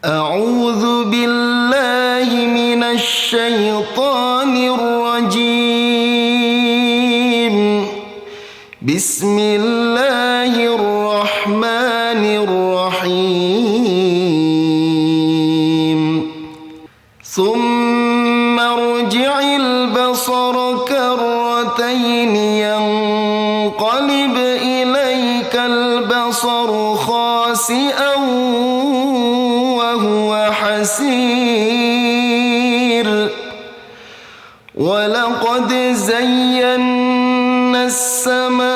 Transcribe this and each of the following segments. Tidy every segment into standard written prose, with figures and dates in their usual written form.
أعوذ بالله من الشيطان الرجيم. بسم الله الرحمن الرحيم. ثم ارجع البصر كرتين ينقلب إليك البصر خاسئا وهو حسير. ولقد زينا السماء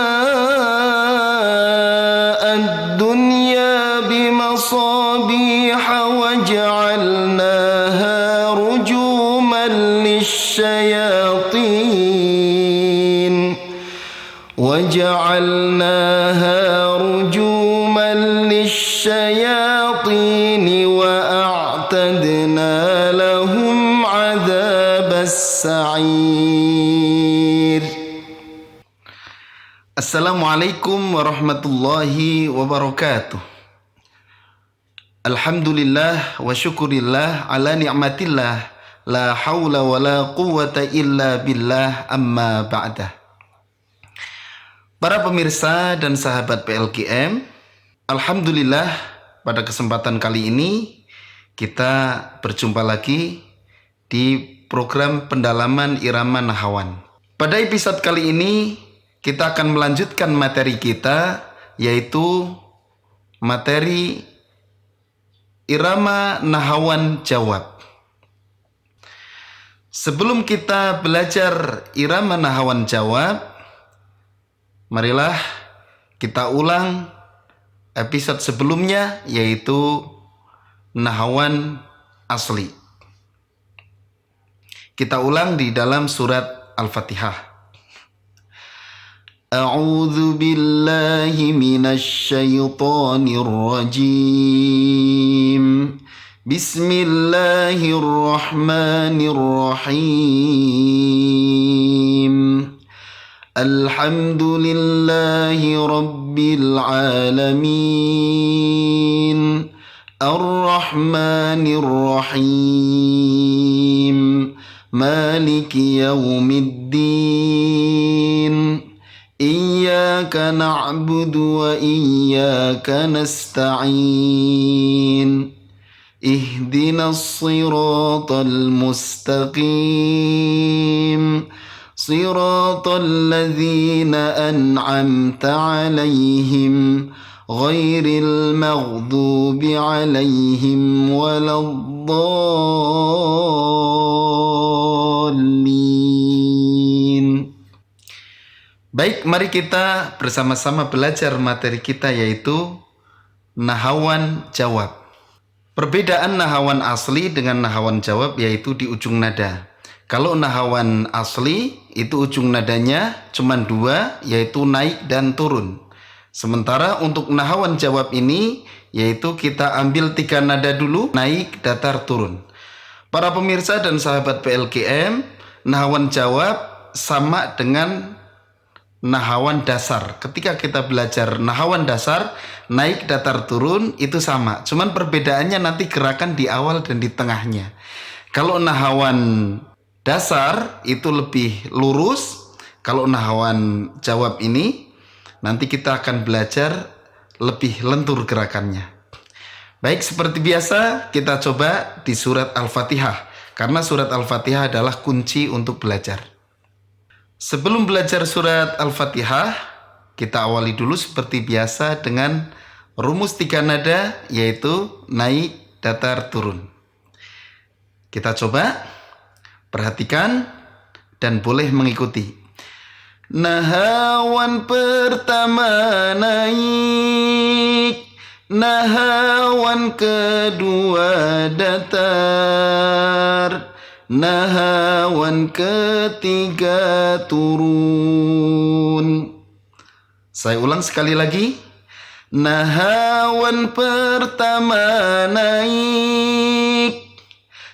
الدنيا بمصابيح وجعلناها رجوما للشياطين وأعتدنا لهم عذاب السعير. Assalamualaikum warahmatullahi wabarakatuh. Alhamdulillah wa syukurillah ala ni'matillah, la hawla wa la quwwata illa billah, amma ba'dah. Para pemirsa dan sahabat PLKM, alhamdulillah pada kesempatan kali ini kita berjumpa lagi di program pendalaman irama nahawan. Pada episode kali ini kita akan melanjutkan materi kita, yaitu materi irama nahawan jawab. Sebelum kita belajar irama nahawan jawab, marilah kita ulang episode sebelumnya, yaitu nahawan asli. Kita ulang di dalam surat Al-Fatihah. A'udzu billahi minasy syaithanir rajim. Bismillahirrahmanirrahim. Alhamdulillahi rabbil alamin. Ar-Rahmanir Rahim. Maliki yaumiddin. Iyyaka na'budu wa iyyaka nasta'in. Ihdinas siratal mustaqim. Siratal ladzina an'amta 'alaihim ghairil maghdubi 'alaihim waladdallin. Baik, mari kita bersama-sama belajar materi kita, yaitu nahawan jawab. Perbedaan nahawan asli dengan nahawan jawab yaitu di ujung nada. Kalau nahawan asli itu ujung nadanya cuma dua, yaitu naik dan turun. Sementara untuk nahawan jawab ini, yaitu kita ambil 3 nada dulu, naik, datar, turun. Para pemirsa dan sahabat PLKM, nahawan jawab sama dengan nahawan dasar. Ketika kita belajar nahawan dasar, naik, datar, turun itu sama. Cuman perbedaannya nanti gerakan di awal dan di tengahnya. Kalau nahawan dasar itu lebih lurus. Kalau nahawan jawab ini nanti kita akan belajar lebih lentur gerakannya. Baik, seperti biasa kita coba di surat Al-Fatihah, karena surat Al-Fatihah adalah kunci untuk belajar. Sebelum belajar surat Al-Fatihah, kita awali dulu seperti biasa dengan rumus 3 nada, yaitu naik, datar, turun. Kita coba. Perhatikan dan boleh mengikuti. Nahawan pertama naik, nahawan kedua datar, nahawan ketiga turun. Saya ulang sekali lagi. Nahawan pertama naik,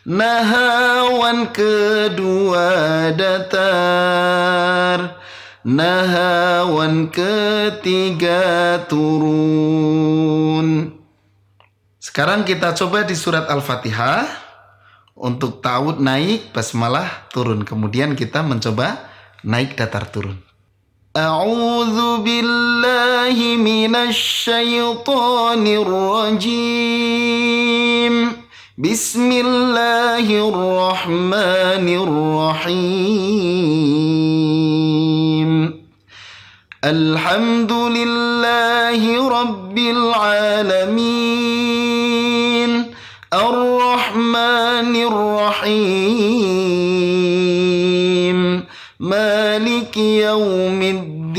nahawan kedua datar, nahawan ketiga turun. Sekarang kita coba di surat Al-Fatihah. Untuk ta'awudz naik, basmalah turun. Kemudian kita mencoba naik datar turun. A'udzu billahi minasy syaithanir rajim. Bismillahirrahmanirrahim. Alhamdulillahi rabbil alamin. Ar-Rahmanir Rahim. Maliki yaumiddin.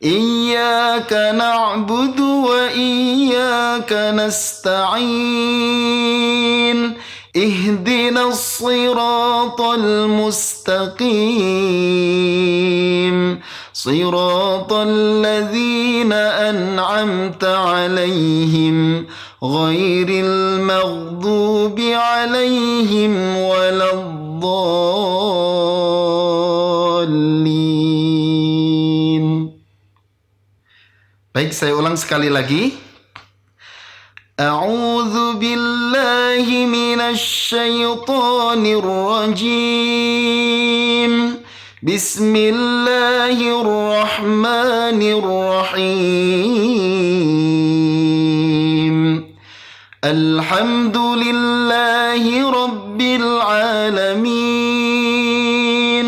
Iyyaka na'budu wa iyyaka nasta'in. Ihdinas siratal mustaqim. Siratal ladzina an'amta 'alaihim ghairil maghdubi 'alaihim waladdallin. Baik, saya ulang sekali lagi. A'udzu billahi minasy syaithanir rajim. Bismillahirrahmanirrahim. Alhamdulillahi rabbil alamin.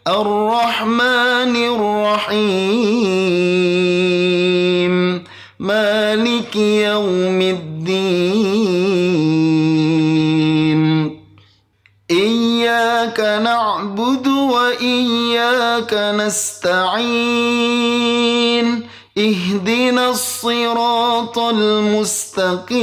Ar-Rahmanir Rahim. Maliki yaumiddin. Iyyaka na'budu wa iyyaka nasta'in. Ihdinas siratal mustaqim.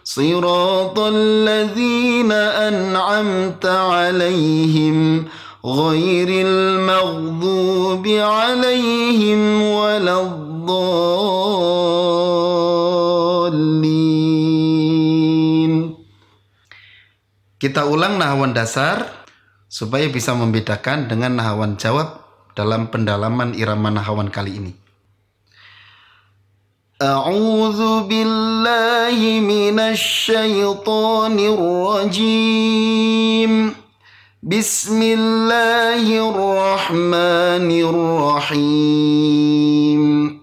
Siratal ladzina an'amta 'alaihim ghairil maghdubi 'alaihim waladdallin. Kita ulang nahawan dasar supaya bisa membedakan dengan nahawan jawab dalam pendalaman irama nahawan kali ini. A'udzu billahi minasy syaithanir rajim. Bismillahirrahmanirrahim.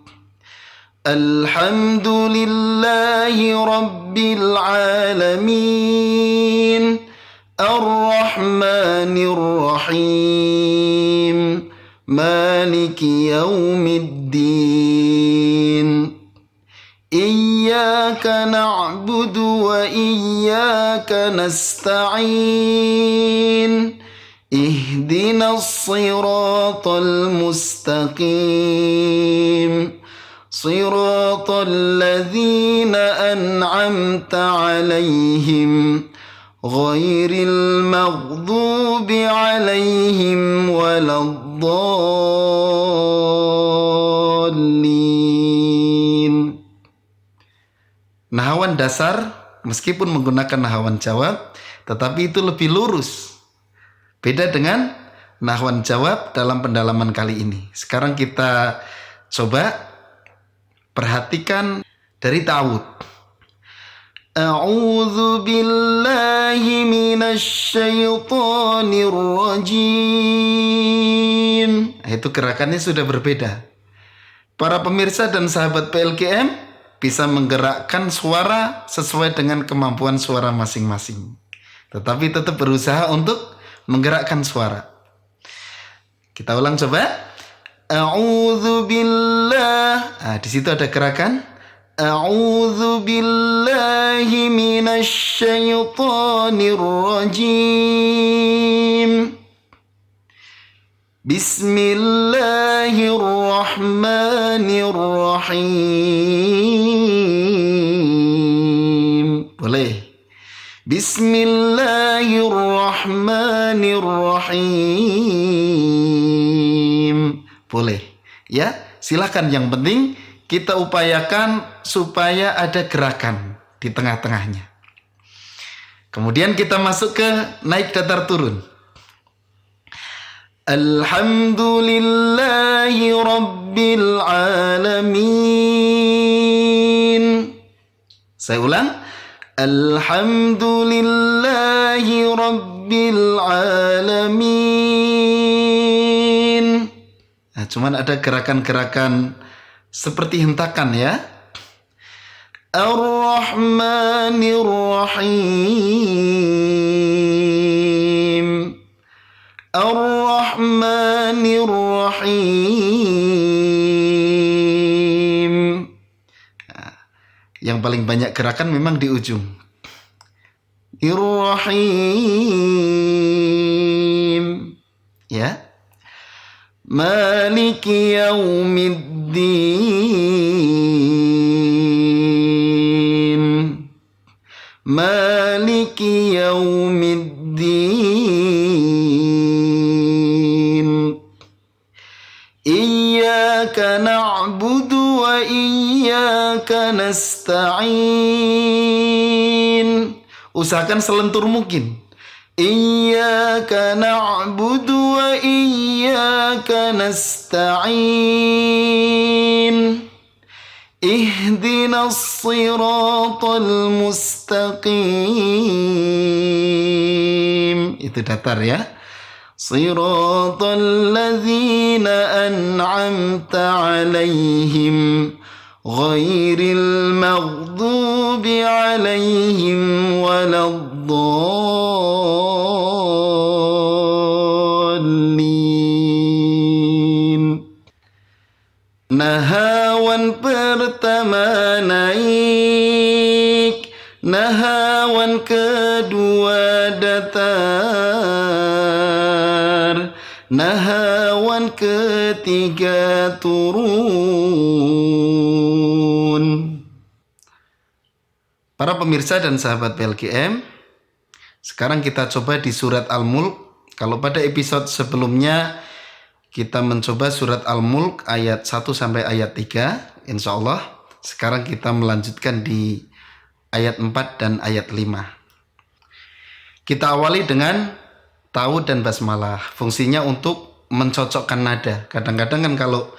Alhamdulillahi rabbil alamin. Ar-Rahmanir Rahim. Maliki yaumiddin. Iyyaka na'budu wa iyyaka nasta'in. Ihdinas siratal mustaqim. Siratal ladzina an'amta 'alaihim ghairil maghdubi 'alaihim waladdallin. Nahawan dasar meskipun menggunakan nahawan jawab, tetapi itu lebih lurus. Beda dengan nahawan jawab dalam pendalaman kali ini. Sekarang kita coba perhatikan dari ta'awudz. A'udzu billahi minasy syaithanir rajim. Itu gerakannya sudah berbeda. Para pemirsa dan sahabat PLKM bisa menggerakkan suara sesuai dengan kemampuan suara masing-masing. Tetapi tetap berusaha untuk menggerakkan suara. Kita ulang coba. A'udzu billah. Di situ ada gerakan. A'udzu billahi minasy syaithanir rajim. Bismillahirrahmanirrahim. Boleh. Bismillahirrahmanirrahim. Boleh. Ya, silakan, yang penting kita upayakan supaya ada gerakan di tengah-tengahnya. Kemudian kita masuk ke naik datar turun. Alhamdulillahi Rabbil Alamin. Saya ulang. Alhamdulillahi Rabbil Alamin. Nah, cuman ada gerakan-gerakan seperti hentakan ya. Ar-Rahmanir Rahim. Ar-Rahmanir Rahim. Nah, yang paling banyak gerakan memang di ujung. Ir-Rahim. Ya. Maliki yaumiddin. Maliki yaumiddin. Iyyaka na'budu wa iyyaka nasta'in. Usahakan selentur mungkin. Iyyaka na'budu wa iyyaka nasta'in. Ihdinas siratal mustaqim. Itu datar ya. Siratal ladzina an'amta 'alaihim ghairil maghdubi 'alaihim waladdallin. Nahawan pertama naik, nahawan kedua datar, nahawan ketiga turun. Para pemirsa dan sahabat PLGM, sekarang kita coba di surat Al-Mulk. Kalau pada episode sebelumnya kita mencoba surat Al-Mulk ayat 1 sampai ayat 3, insya Allah sekarang kita melanjutkan di ayat 4 dan ayat 5. Kita awali dengan ta'awudz dan basmalah. Fungsinya untuk mencocokkan nada. Kadang-kadang kan kalau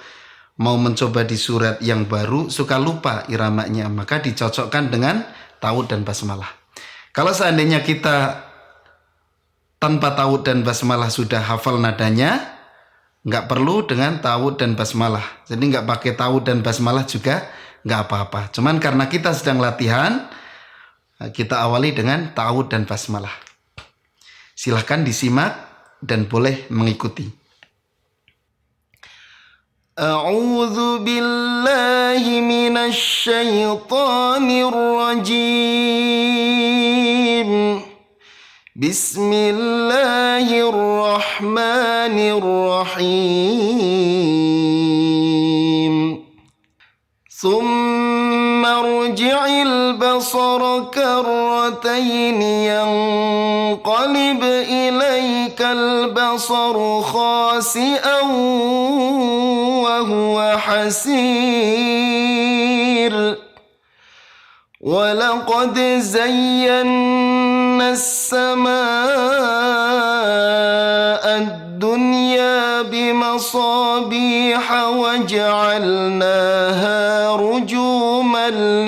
mau mencoba di surat yang baru suka lupa iramanya, maka dicocokkan dengan ta'awudz dan basmalah. Kalau seandainya kita tanpa ta'awudz dan basmalah sudah hafal nadanya, nggak perlu dengan ta'awudz dan basmalah. Jadi nggak pakai ta'awudz dan basmalah juga nggak apa-apa. Cuman karena kita sedang latihan, kita awali dengan ta'awudz dan basmalah. Silahkan disimak dan boleh mengikuti. A'udzu billahi minasy syaithanir rajim. Bismillahirrahmanirrahim. Tsumma rji'il basara karratayn yanqalib ilaikal basaru khasi'an wa huwa hasir. Walaqad zayyana as-samaa'a ad-dunya bimasabiha waja'alnaha rujuman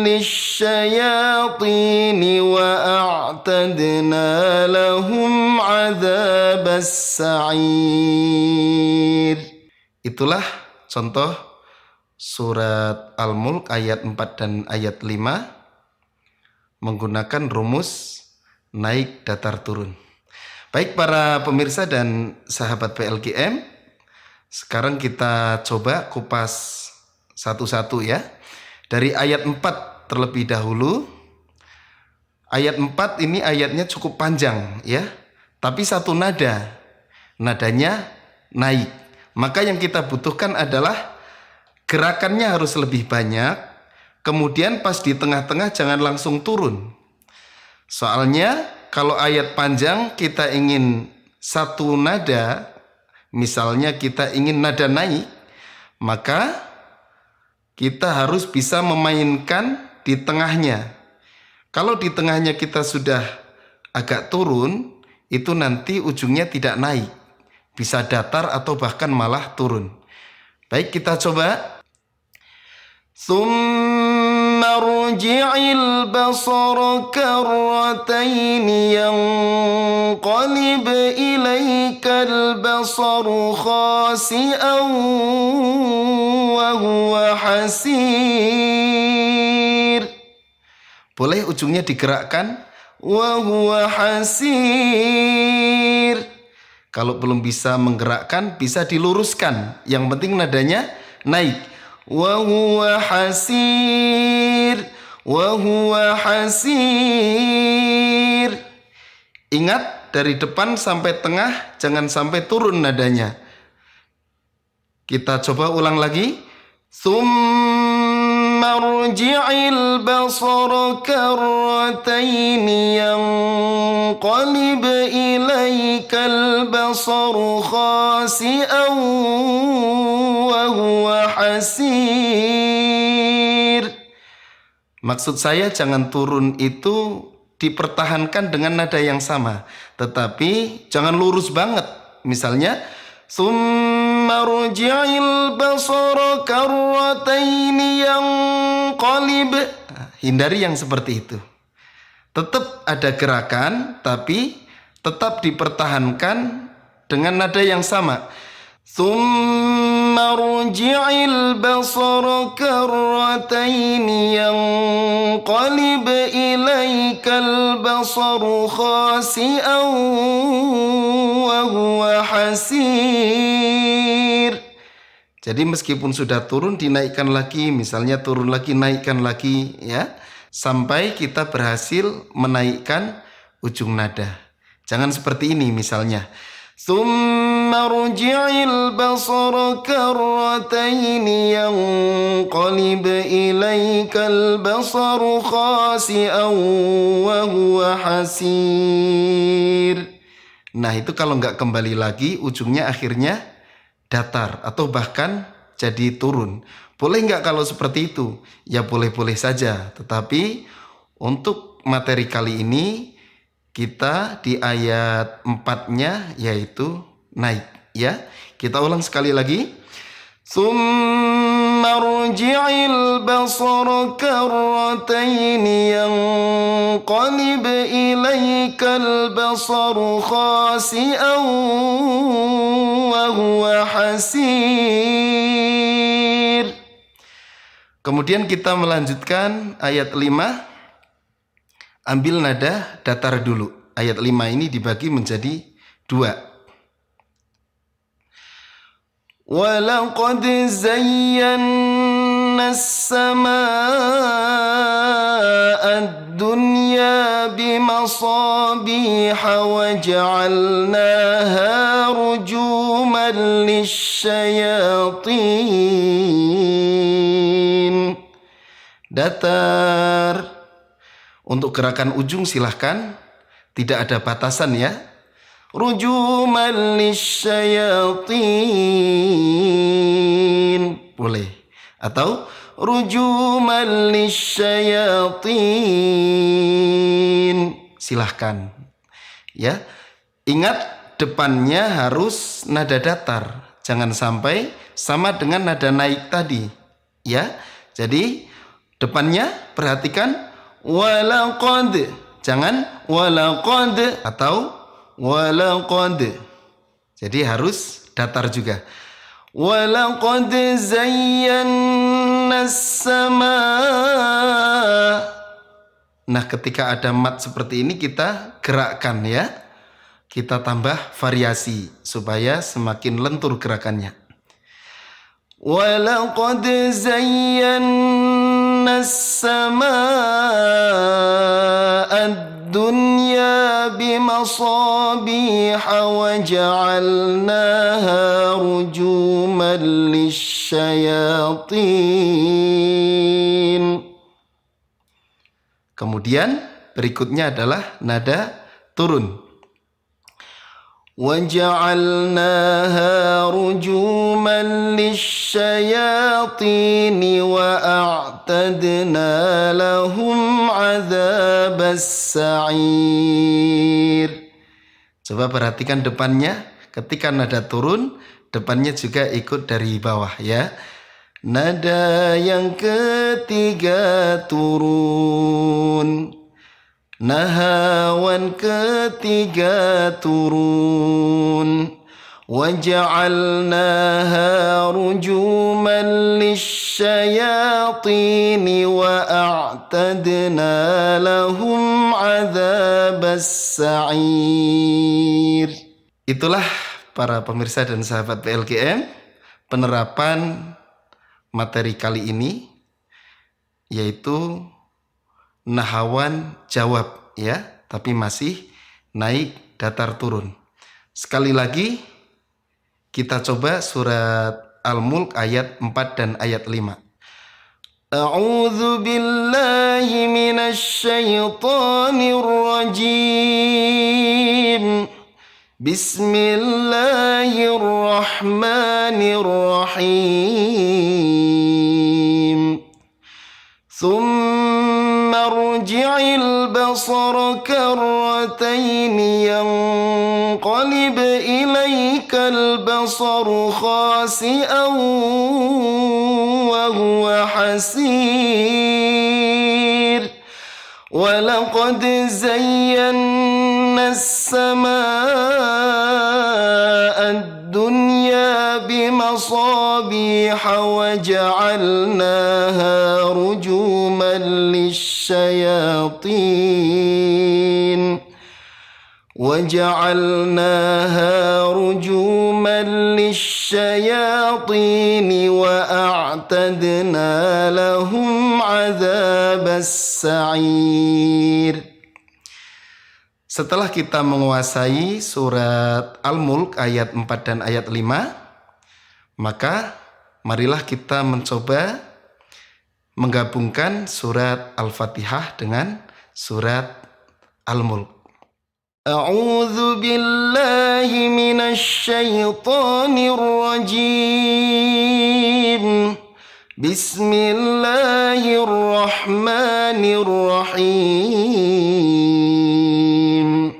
lisyayatin wa a'tadna lahum 'adzabas sa'ir. Itulah contoh surat Al-Mulk ayat 4 dan ayat 5 menggunakan rumus naik datar turun. Baik para pemirsa dan sahabat PLGM, sekarang kita coba kupas satu-satu ya. Dari ayat 4 terlebih dahulu. Ayat 4 ini ayatnya cukup panjang ya. Tapi satu nada. Nadanya naik. Maka yang kita butuhkan adalah gerakannya harus lebih banyak. Kemudian pas di tengah-tengah jangan langsung turun. Soalnya kalau ayat panjang kita ingin satu nada, misalnya kita ingin nada naik, maka kita harus bisa memainkan di tengahnya. Kalau di tengahnya kita sudah agak turun, itu nanti ujungnya tidak naik. Bisa datar atau bahkan malah turun. Baik, kita coba. ثم ارجع البصر كرتين ينقلب إليك البصر خاسئا وهو حسير. Boleh ujungnya digerakkan. وهو حسير. Kalau belum bisa menggerakkan, bisa diluruskan. Yang penting nadanya naik. وهو حسير وهو حسير. Ingat, dari depan sampai tengah jangan sampai turun nadanya. Kita coba ulang lagi. ثم ارجع البصر كرتين ينقلب إليك البصر خاسئا وهو حسير. Maksud saya jangan turun itu dipertahankan dengan nada yang sama, tetapi jangan lurus banget. Misalnya ثم ارجع البصر كرتين ينقلب. Hindari yang seperti itu. Tetap ada gerakan, tapi tetap dipertahankan dengan nada yang sama. ثم ارجع البصر كرتين ينقلب إليك البصر خاسئا وهو حسير. Jadi meskipun sudah turun, dinaikkan lagi, misalnya turun lagi, naikkan lagi, ya, sampai kita berhasil menaikkan ujung nada. Jangan seperti ini misalnya. ثم ارجع البصر كرتين ينقلب إليك البصر خاسئا وهو حسير. Nah, itu kalau nggak kembali lagi, ujungnya akhirnya datar atau bahkan jadi turun. Boleh nggak kalau seperti itu? Ya boleh-boleh saja. Tetapi untuk materi kali ini kita di ayat 4-nya yaitu naik, ya. Kita ulang sekali lagi. ثم ارجع البصر كرتين ينقلب إليك البصر خاسئا وهو حسير. Kemudian kita melanjutkan ayat 5. Ambil nada datar dulu. Ayat 5 ini dibagi menjadi 2. وَلَقَدْ زَيَّنَّا السَّمَاءَ الدُّنْيَا بِمَصَابِيحَ وَجَعَلْنَاهَا رُجُومًا لِلشَّيَاطِينِ. Datar. Untuk gerakan ujung silahkan, tidak ada batasan ya. Rujuman lisyayatin, boleh. Atau rujuman lisyayatin, silahkan. Ya, ingat depannya harus nada datar. Jangan sampai sama dengan nada naik tadi. Ya, jadi depannya perhatikan. Walaqad, jangan walaqad atau walaqad. Jadi harus datar juga. Walaqad zayyana as-samaa. Nah, ketika ada mat seperti ini kita gerakkan ya. Kita tambah variasi supaya semakin lentur gerakannya. Walaqad zayyana as-samaa ad-dunya bimasabiha wa ja'alnaha rujuman lisyayatin. Kemudian berikutnya adalah nada turun. وَجَعَلْنَاهَا رُجُومًا لِلشَّيَاطِينِ وَأَعْتَدْنَا لَهُمْ as-sa'ir. Coba perhatikan depannya, ketika nada turun, depannya juga ikut dari bawah ya. Nada yang ketiga turun, nahawan ketiga turun. وَجَعَلْنَاهَا رُجُومًا لِلشَّيَاطِينِ وَأَعْتَدْنَا لَهُمْ عَذَابَ السَّعِيرِ. Itulah para pemirsa dan sahabat PLGM, penerapan materi kali ini, yaitu nahawan jawab ya, tapi masih naik datar turun. Sekali lagi kita coba surat Al-Mulk ayat 4 dan ayat 5. A'udzu billahi minasy syaithanir rajim. Bismillahirrahmanirrahim. ثم ارجع البصر كرتين ينقلب إليك البصر خاسئا وهو حسير ولقد زينا السماء الدنيا بمصابيح وجعلناها رجوما للشياطين وأعتدنا لهم عذاب السعير. Setelah kita menguasai surat Al-Mulk ayat 4 dan ayat 5, maka marilah kita mencoba menggabungkan surat Al-Fatihah dengan surat Al-Mulk. A'udzu billahi minasy syaithanir rajim. Bismillahirrahmanirrahim.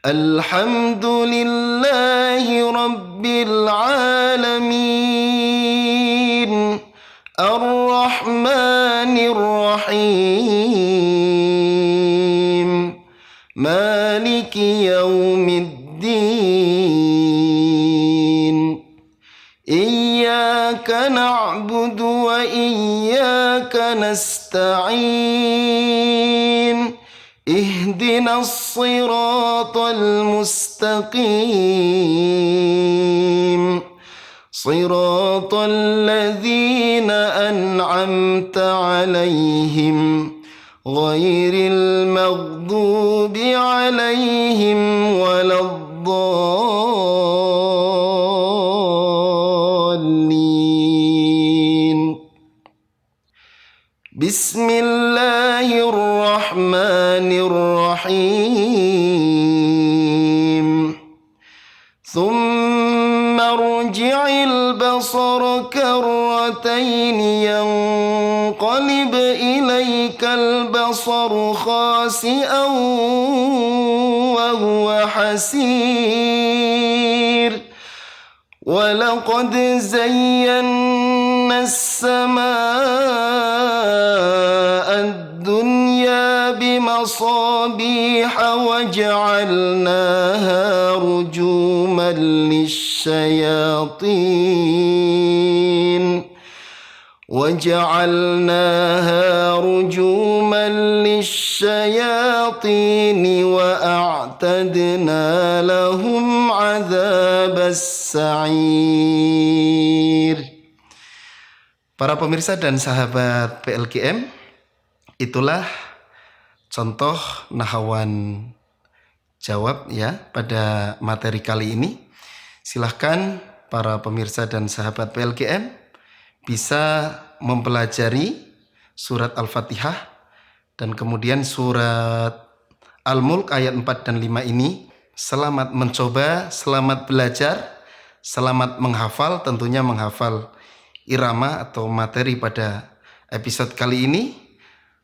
Alhamdulillahi rabbil alamin. Ar-Rahmanir Rahim. Maliki yaumiddin. Iyyaka na'budu wa iyyaka nasta'in. Ihdinas siratal mustaqim. Siratal ladzina an'amta 'alaihim ghairil maghdubi 'alaihim waladdallin. Bismillahirrahmanirrahim. ثم ارجع البصر كرتين ينقلب إليك البصر خاسئا وهو حسير ولقد زينا السماء الدنيا بمصابيح وجعلناها رجوما للشياطين وأعتدنا لهم عذاب السعير. Para pemirsa dan sahabat PLGM, itulah contoh nahawan jawab ya pada materi kali ini. Silahkan para pemirsa dan sahabat PLGM bisa mempelajari surat Al-Fatihah dan kemudian surat Al-Mulk ayat 4 dan 5 ini. Selamat mencoba, selamat belajar, selamat menghafal, tentunya menghafal irama atau materi pada episode kali ini.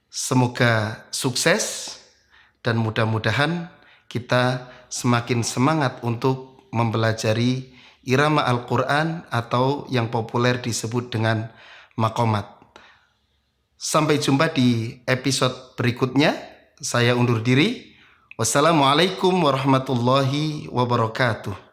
Semoga sukses dan mudah-mudahan kita semakin semangat untuk mempelajari irama Al-Quran atau yang populer disebut dengan maqamat. Sampai jumpa di episode berikutnya. Saya undur diri. Wassalamualaikum warahmatullahi wabarakatuh.